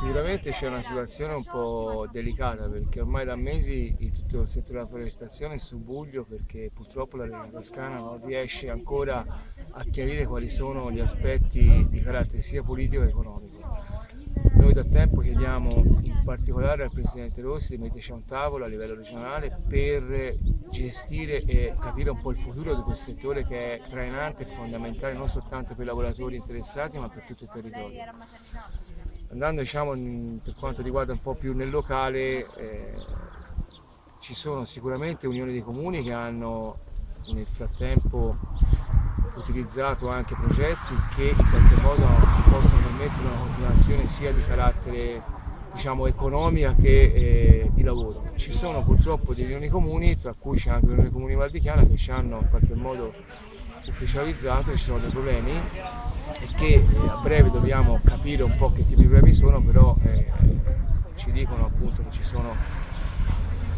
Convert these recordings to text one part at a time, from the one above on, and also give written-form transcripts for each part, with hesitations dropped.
Sicuramente c'è una situazione un po' delicata perché ormai da mesi tutto il settore della forestazione è subbuglio perché purtroppo la Regione Toscana non riesce ancora a chiarire quali sono gli aspetti di carattere sia politico che economico. Noi da tempo chiediamo in particolare al Presidente Rossi di metterci a un tavolo a livello regionale per gestire e capire un po' il futuro di questo settore che è trainante e fondamentale non soltanto per i lavoratori interessati ma per tutto il territorio. Andando per quanto riguarda un po' più nel locale, ci sono sicuramente unioni di comuni che hanno nel frattempo utilizzato anche progetti che in qualche modo possono permettere una continuazione sia di carattere economica che di lavoro. Ci sono purtroppo delle unioni comuni, tra cui c'è anche l'Unione Comuni Valdichiana, che ci hanno in qualche modo ufficializzato, ci sono dei problemi e che a breve dobbiamo capire un po' che tipi di problemi sono, però ci dicono appunto che ci sono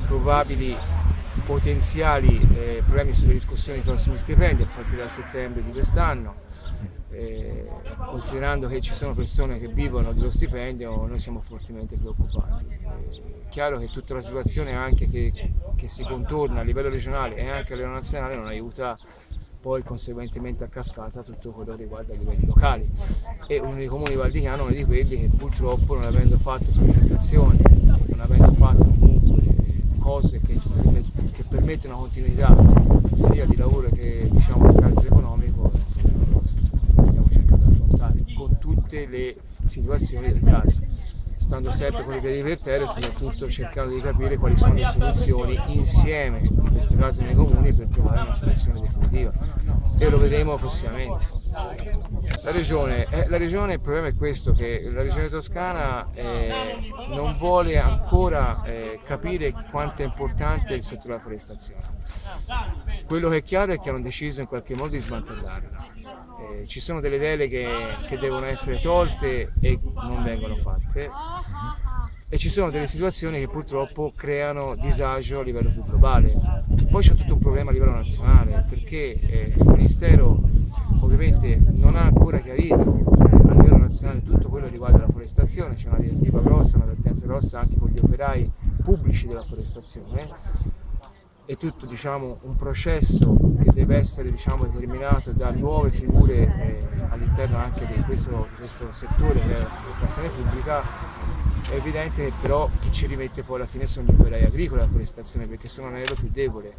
probabili potenziali problemi sulle discussioni dei prossimi stipendi a partire da settembre di quest'anno. Considerando che ci sono persone che vivono dello stipendio, noi siamo fortemente preoccupati. È chiaro che tutta la situazione anche che si contorna a livello regionale e anche a livello nazionale non aiuta poi conseguentemente a cascata tutto quello che riguarda i livelli locali. E uno dei comuni valdichiano è uno di quelli che purtroppo, non avendo fatto progettazione, non avendo fatto comunque cose che permettono una continuità sia di lavoro che di carattere economico, stiamo cercando di affrontare con tutte le situazioni del caso, stando sempre con i piedi per terra e soprattutto cercando di capire quali sono le soluzioni insieme, in questo caso nei comuni, per trovare una soluzione definitiva e lo vedremo prossimamente. La regione, il problema è questo, che la regione toscana non vuole ancora capire quanto è importante il settore della forestazione. Quello che è chiaro è che hanno deciso in qualche modo di smantellarla. Ci sono delle deleghe che devono essere tolte e non vengono fatte e ci sono delle situazioni che purtroppo creano disagio a livello più globale. Poi c'è tutto un problema a livello nazionale perché il Ministero ovviamente non ha ancora chiarito a livello nazionale tutto quello che riguarda la forestazione, c'è una direttiva grossa, un'avvertenza grossa anche con gli operai pubblici della forestazione. È tutto un processo che deve essere determinato da nuove figure all'interno anche di questo settore che è la forestazione pubblica. È evidente che però chi ci rimette poi alla fine sono gli operai agricoli della forestazione, perché sono l'anello più debole,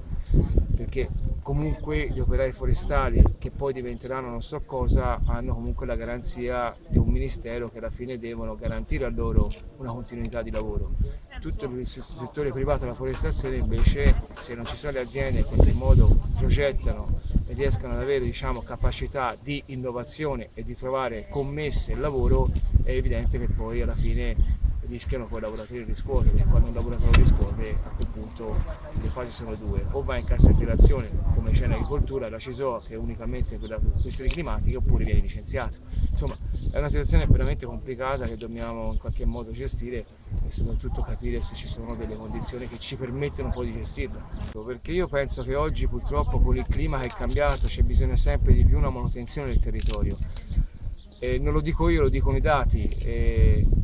perché comunque gli operai forestali che poi diventeranno non so cosa hanno comunque la garanzia di un ministero che alla fine devono garantire a loro una continuità di lavoro. Tutto il settore privato della forestazione invece, se non ci sono le aziende che in qualche modo progettano e riescano ad avere capacità di innovazione e di trovare commesse il lavoro, è evidente che poi alla fine rischiano poi i lavoratori di riscuotere, perché quando un lavoratore riscuote a quel punto le fasi sono due: o va in cassa integrazione come c'è in agricoltura, la CISOA che è unicamente per le questioni climatiche, oppure viene licenziato. Insomma, è una situazione veramente complicata che dobbiamo in qualche modo gestire e soprattutto capire se ci sono delle condizioni che ci permettono poi di gestirla. Perché io penso che oggi purtroppo con il clima che è cambiato c'è bisogno sempre di più una manutenzione del territorio. Non lo dico io, lo dicono i dati.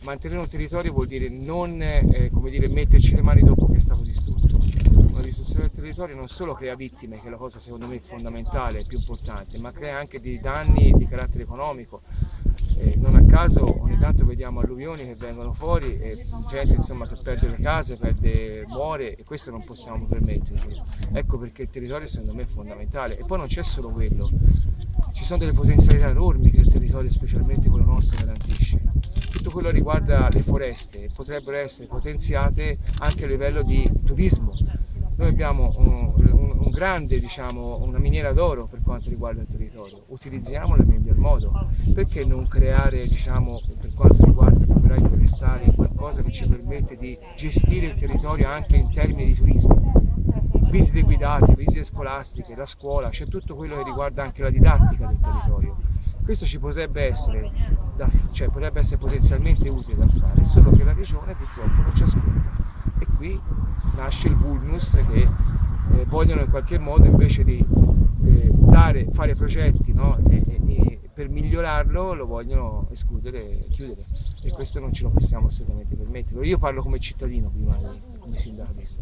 Mantenere un territorio vuol dire non metterci le mani dopo che è stato distrutto. Una distruzione del territorio non solo crea vittime, che è la cosa secondo me fondamentale e più importante, ma crea anche dei danni di carattere economico. Non a caso ogni tanto vediamo alluvioni che vengono fuori e gente che perde le case, muore, e questo non possiamo permetterci. Ecco perché il territorio secondo me è fondamentale. E poi non c'è solo quello, ci sono delle potenzialità enormi che il territorio, specialmente quello nostro, garantisce. Tutto quello che riguarda le foreste potrebbero essere potenziate anche a livello di turismo. Noi abbiamo una miniera d'oro per quanto riguarda il territorio, utilizziamola nel miglior modo. Perché non creare, per quanto riguarda gli operai forestali, qualcosa che ci permette di gestire il territorio anche in termini di turismo? Visite guidate, visite scolastiche, la scuola, c'è tutto quello che riguarda anche la didattica del territorio. Questo potrebbe essere potenzialmente utile da fare, solo che la regione purtroppo non ci ascolta. E qui nasce il vulnus che vogliono in qualche modo, invece di fare progetti, no, per migliorarlo lo vogliono escludere e chiudere, e questo non ce lo possiamo assolutamente permettere. Io parlo come cittadino prima di come sindacalista.